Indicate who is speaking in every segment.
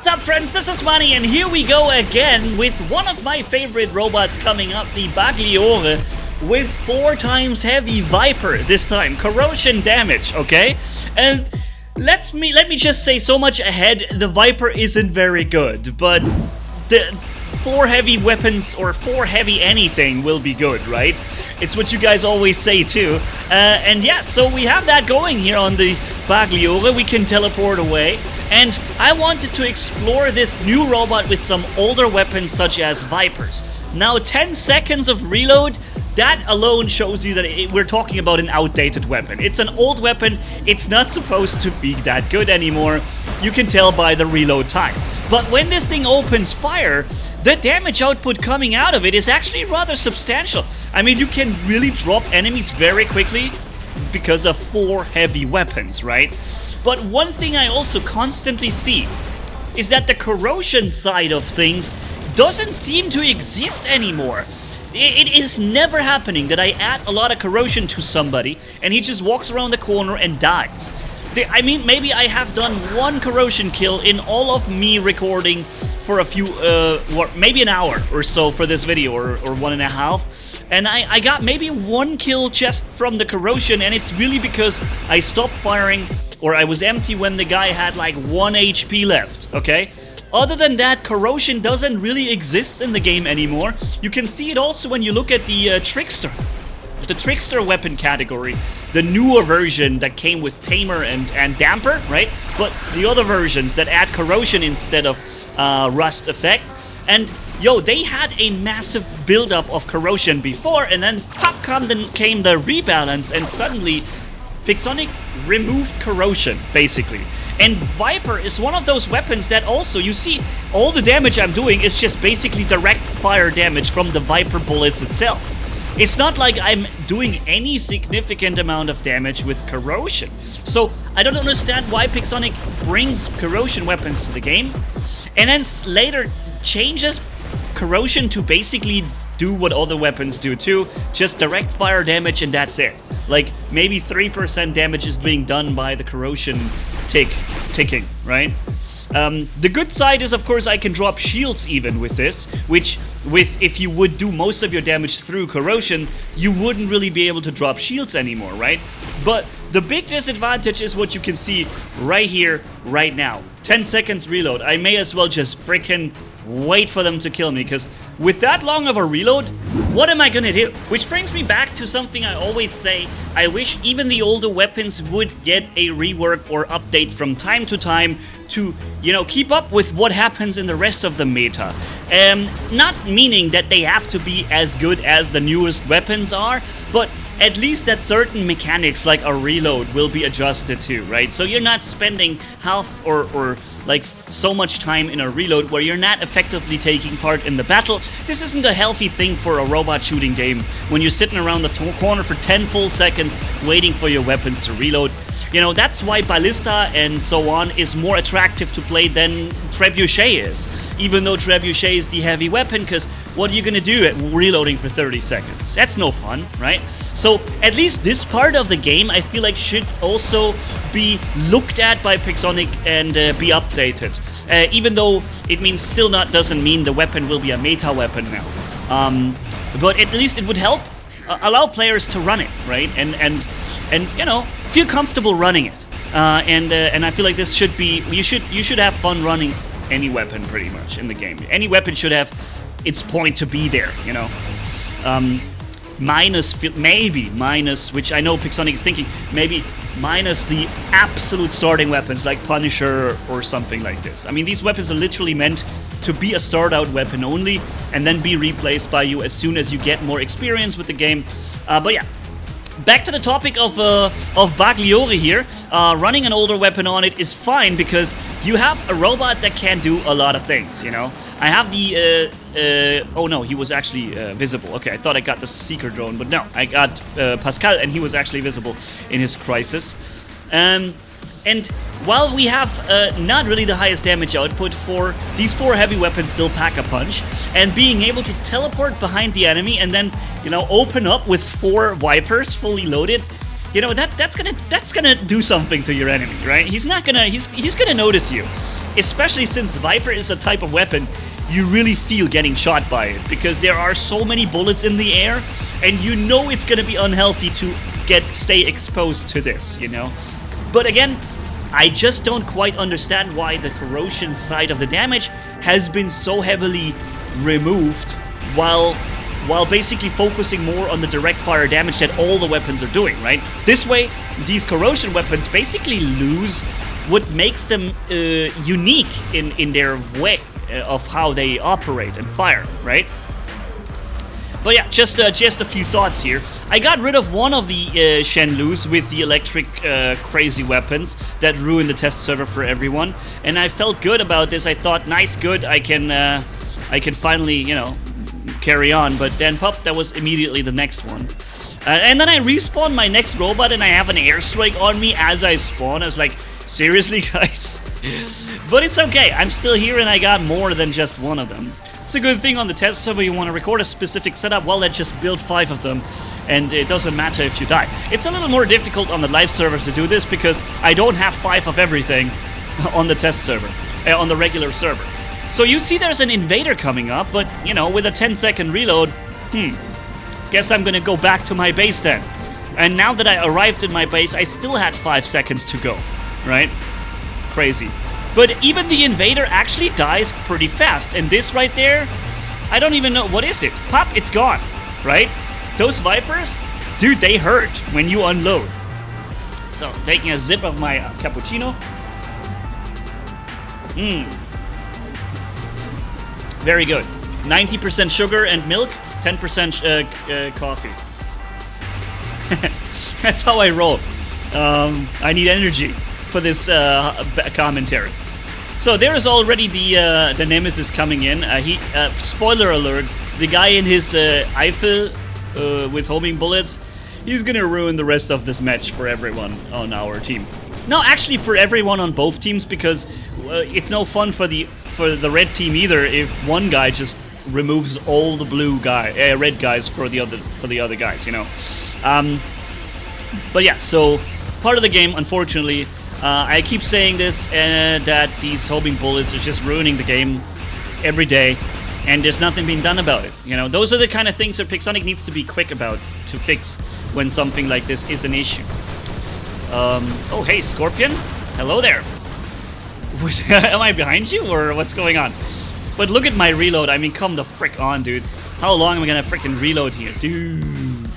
Speaker 1: What's up, friends? This is Manni, and here we go again with one of my favorite robots coming up, the Bagliore, with 4 times heavy VIPER this time. Corrosion damage, okay? And let me just say so much ahead, the VIPER isn't very good, but the 4 heavy weapons or 4 heavy anything will be good, right? It's what you guys always say too. And yeah, so we have that going here on the Bagliore. We can teleport away. And I wanted to explore this new robot with some older weapons such as VIPERs. Now 10 seconds of reload, that alone shows you that we're talking about an outdated weapon. It's an old weapon, it's not supposed to be that good anymore. You can tell by the reload time. But when this thing opens fire, the damage output coming out of it is actually rather substantial. I mean, you can really drop enemies very quickly because of 4 heavy weapons, right? But one thing I also constantly see is that the corrosion side of things doesn't seem to exist anymore. It is never happening that I add a lot of corrosion to somebody and he just walks around the corner and dies. I mean, maybe I have done 1 corrosion kill in all of me recording for a few, maybe an hour or so for this video, or 1.5. And I got maybe 1 kill just from the corrosion, and it's really because I stopped firing, or I was empty when the guy had like 1 HP left, okay? Other than that, corrosion doesn't really exist in the game anymore. You can see it also when you look at the Trickster. The Trickster weapon category, the newer version that came with Tamer and Damper, right? But the other versions that add corrosion instead of rust effect. And yo, they had a massive buildup of corrosion before, and then pop came the rebalance, and suddenly Pixonic removed corrosion, basically. And VIPER is one of those weapons that also, you see, all the damage I'm doing is just basically direct fire damage from the VIPER bullets itself. It's not like I'm doing any significant amount of damage with corrosion. So I don't understand why Pixonic brings corrosion weapons to the game and then later changes corrosion to basically do what other weapons do too, just direct fire damage, and that's it. Like maybe 3% damage is being done by the corrosion ticking, right? The good side is, of course, I can drop shields even with this, which if you would do most of your damage through corrosion, you wouldn't really be able to drop shields anymore, right? But the big disadvantage is what you can see right here, right now. 10 seconds reload. I may as well just freaking wait for them to kill me, because with that long of a reload, what am I gonna do? Which brings me back to something I always say. I wish even the older weapons would get a rework or update from time to time to, you know, keep up with what happens in the rest of the meta. Not meaning that they have to be as good as the newest weapons are, but at least that certain mechanics like a reload will be adjusted to, right? So you're not spending half or like so much time in a reload where you're not effectively taking part in the battle. This isn't a healthy thing for a robot shooting game when you're sitting around the corner for 10 full seconds waiting for your weapons to reload. You know, that's why Ballista and so on is more attractive to play than Trebuchet is. Even though Trebuchet is the heavy weapon, because what are you gonna do at reloading for 30 seconds? That's no fun, right? So at least this part of the game I feel like should also be looked at by Pixonic and be updated. Even though it means doesn't mean the weapon will be a meta weapon now. But at least it would help allow players to run it, right? And you know, feel comfortable running it. And I feel like this should be, you should have fun running any weapon pretty much in the game. Any weapon should have its point to be there, you know. Maybe minus, which I know Pixonic is thinking, maybe minus the absolute starting weapons like Punisher or something like this. I mean, these weapons are literally meant to be a start out weapon only and then be replaced by you as soon as you get more experience with the game. But yeah. Back to the topic of Bagliore here. Running an older weapon on it is fine because you have a robot that can do a lot of things, you know. I have the, oh no, he was actually visible. Okay, I thought I got the Seeker drone, but no, I got Pascal, and he was actually visible in his Crisis. And while we have not really the highest damage output for these 4 heavy weapons, still pack a punch, and being able to teleport behind the enemy and then, you know, open up with 4 VIPERs fully loaded, you know, that's gonna do something to your enemy, right? He's gonna notice you. especially since VIPER is a type of weapon you really feel getting shot by it, because there are so many bullets in the air, and you know it's gonna be unhealthy to stay exposed to this, you know? But again, I just don't quite understand why the corrosion side of the damage has been so heavily removed while basically focusing more on the direct fire damage that all the weapons are doing, right? This way, these corrosion weapons basically lose what makes them unique in their way of how they operate and fire, right? But yeah, just a few thoughts here. I got rid of one of the Shenlus with the electric crazy weapons that ruined the test server for everyone, and I felt good about this. I thought, nice, good, I can finally, you know, carry on. But then, pop, that was immediately the next one. And then I respawned my next robot, and I have an airstrike on me as I spawn. I was like, seriously, guys? But it's okay, I'm still here, and I got more than just one of them. It's a good thing on the test server. You want to record a specific setup, well, then just build 5 of them, and it doesn't matter if you die. It's a little more difficult on the live server to do this, because I don't have 5 of everything on the test server, on the regular server. So you see there's an invader coming up, but, you know, with a 10-second reload, guess I'm gonna go back to my base then. And now that I arrived in my base, I still had 5 seconds to go, right? Crazy. But even the invader actually dies pretty fast, and this right there, I don't even know, what is it? Pop, it's gone, right? Those Vipers, dude, they hurt when you unload. So, taking a sip of my cappuccino. Very good. 90% sugar and milk, 10% coffee. That's how I roll. I need energy for this commentary. So there is already the Nemesis coming in. Spoiler alert, the guy in his Eiffel with homing bullets, he's gonna ruin the rest of this match for everyone on our team. No, actually for everyone on both teams, because it's no fun for the red team either if one guy just removes all the red guys for the other guys, you know. But yeah, so part of the game, unfortunately. I keep saying this, that these homing bullets are just ruining the game every day, and there's nothing being done about it. You know, those are the kind of things that Pixonic needs to be quick about to fix when something like this is an issue. Oh, hey, Scorpion. Hello there. Am I behind you, or what's going on? But look at my reload. I mean, come the frick on, dude. How long am I gonna frickin' reload here? Dude.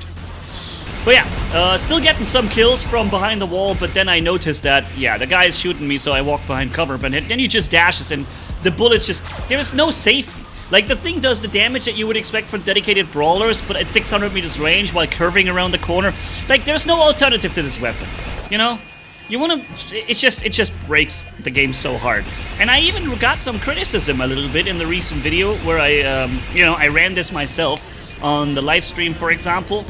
Speaker 1: But yeah, still getting some kills from behind the wall, but then I noticed that, yeah, the guy is shooting me, so I walk behind cover, but then he just dashes, and the bullets just... There is no safety. Like, the thing does the damage that you would expect from dedicated brawlers, but at 600 meters range while curving around the corner. Like, there's no alternative to this weapon, you know? You wanna... It just breaks the game so hard. And I even got some criticism a little bit in the recent video where I ran this myself on the live stream, for example.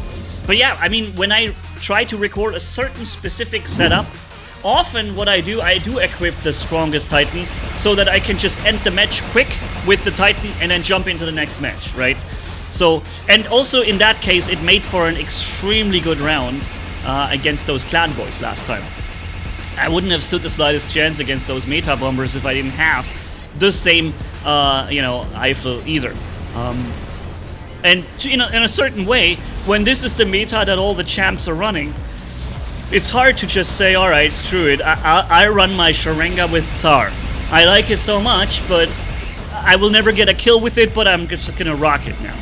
Speaker 1: But yeah, I mean, when I try to record a certain specific setup, often what I do equip the strongest Titan so that I can just end the match quick with the Titan and then jump into the next match, right? So, and also in that case, it made for an extremely good round against those clan boys last time. I wouldn't have stood the slightest chance against those meta bombers if I didn't have the same, Eiffel either. And, you know, in a certain way, when this is the meta that all the champs are running, it's hard to just say, alright, screw it, I run my Sharinga with Tsar. I like it so much, but I will never get a kill with it, but I'm just gonna rock it now.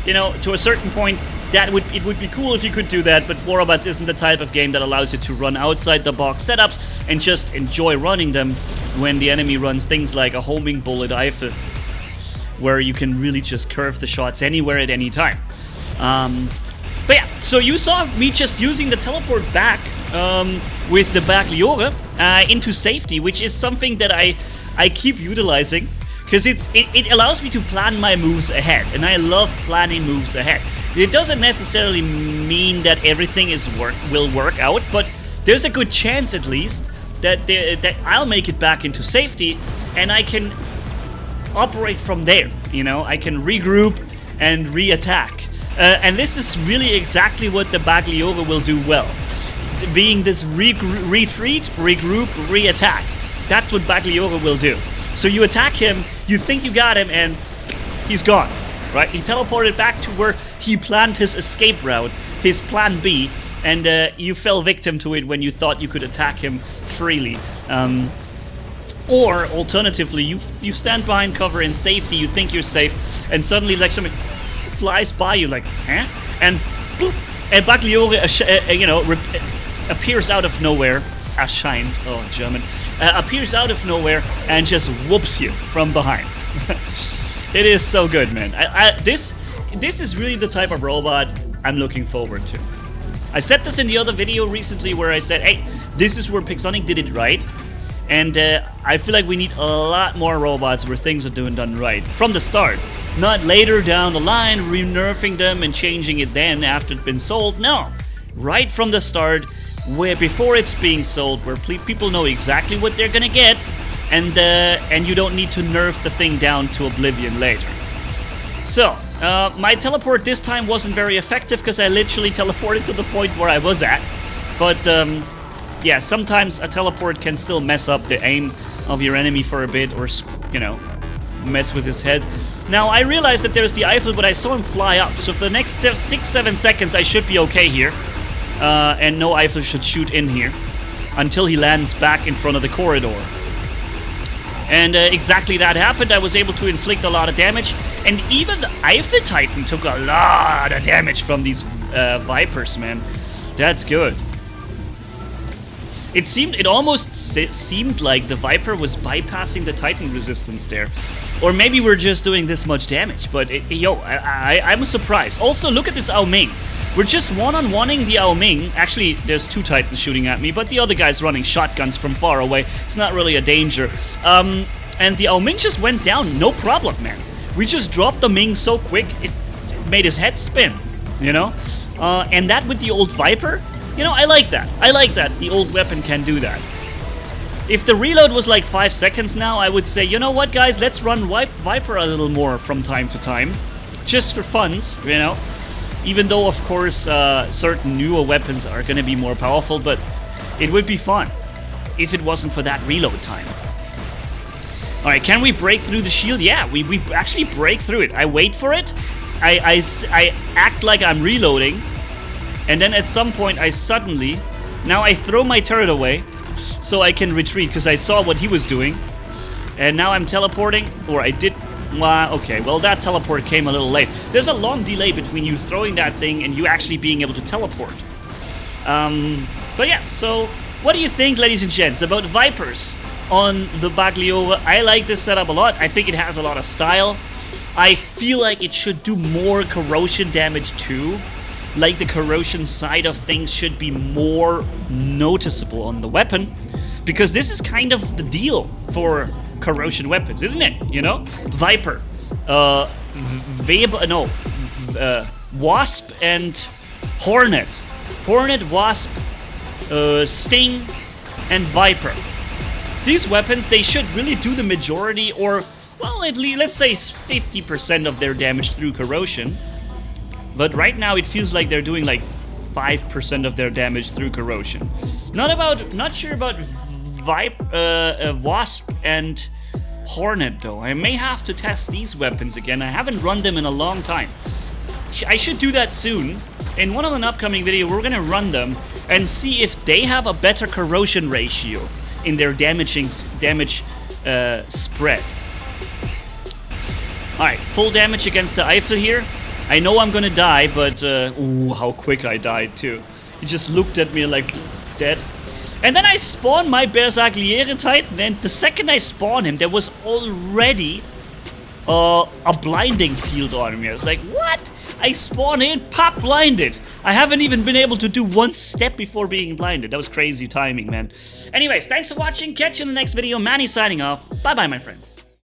Speaker 1: You know, to a certain point, it would be cool if you could do that, but War Robots isn't the type of game that allows you to run outside the box setups and just enjoy running them when the enemy runs things like a homing bullet Eiffel, where you can really just curve the shots anywhere at any time. But yeah, so you saw me just using the teleport back with the Bagliore into safety, which is something that I keep utilizing, because it allows me to plan my moves ahead, and I love planning moves ahead. It doesn't necessarily mean that everything will work out, but there's a good chance at least that I'll make it back into safety, and I can operate from there. You know, I can regroup and re-attack. And this is really exactly what the Bagliore will do well. Being this retreat, regroup, re-attack. That's what Bagliore will do. So you attack him, you think you got him, and he's gone, right? He teleported back to where he planned his escape route, his plan B, and you fell victim to it when you thought you could attack him freely. Or alternatively, you stand behind cover in safety, you think you're safe, and suddenly like something flies by you, like, huh? And boop, and Bagliore, appears out of nowhere, erscheint, oh German, appears out of nowhere and just whoops you from behind. It is so good, man. This is really the type of robot I'm looking forward to. I said this in the other video recently where I said, hey, this is where Pixonic did it right. And I feel like we need a lot more robots where things are done right from the start. Not later down the line, re-nerfing them and changing it then after it's been sold. No, right from the start, where before it's being sold, where people know exactly what they're gonna get, and you don't need to nerf the thing down to oblivion later. So, my teleport this time wasn't very effective because I literally teleported to the point where I was at. But yeah, sometimes a teleport can still mess up the aim of your enemy for a bit, or, you know, mess with his head. Now, I realized that there's the Eiffel, but I saw him fly up, so for the next 6-7 seconds I should be okay here. And no Eiffel should shoot in here until he lands back in front of the corridor. And exactly that happened. I was able to inflict a lot of damage, and even the Eiffel Titan took a lot of damage from these Vipers, man. That's good. It almost seemed like the Viper was bypassing the Titan resistance there. Or maybe we're just doing this much damage, but I'm surprised. Also, look at this Ao Ming. We're just one-on-oneing the Ao Ming. Actually, there's 2 Titans shooting at me, but the other guy's running shotguns from far away. It's not really a danger. And the Ao Ming just went down, no problem, man. We just dropped the Ming so quick, it made his head spin, you know? And that with the old Viper, you know, I like that. I like that the old weapon can do that. If the reload was like 5 seconds now, I would say, you know what, guys, let's run Viper a little more from time to time. Just for funs, you know? Even though, of course, certain newer weapons are going to be more powerful, but it would be fun if it wasn't for that reload time. Alright, can we break through the shield? Yeah, we actually break through it. I wait for it, I act like I'm reloading, and then at some point I suddenly... Now I throw my turret away so I can retreat, because I saw what he was doing. And now I'm teleporting, or I did... Okay, well that teleport came a little late. There's a long delay between you throwing that thing and you actually being able to teleport. But yeah, so what do you think, ladies and gents, about Vipers on the Bagliore? I like this setup a lot. I think it has a lot of style. I feel like it should do more corrosion damage too. Like the corrosion side of things should be more noticeable on the weapon. Because this is kind of the deal for corrosion weapons, isn't it? You know? Viper, Wasp and Hornet. Hornet, Wasp, Sting, and Viper. These weapons, they should really do the majority, or, well, at least, let's say 50% of their damage through corrosion. But right now it feels like they're doing like 5% of their damage through corrosion. Not sure about Wasp and Hornet though. I may have to test these weapons again. I haven't run them in a long time. I should do that soon. In one of an upcoming video, we're gonna run them and see if they have a better corrosion ratio in their damage spread. Alright, full damage against the Eiffel here. I know I'm gonna die, but ooh, how quick I died too. He just looked at me like dead. And then I spawned my Bagliore Titan, and the second I spawned him, there was already a blinding field on me. I was like, what? I spawned in, pop, blinded. I haven't even been able to do one step before being blinded. That was crazy timing, man. Anyways, thanks for watching. Catch you in the next video. Manni signing off. Bye-bye, my friends.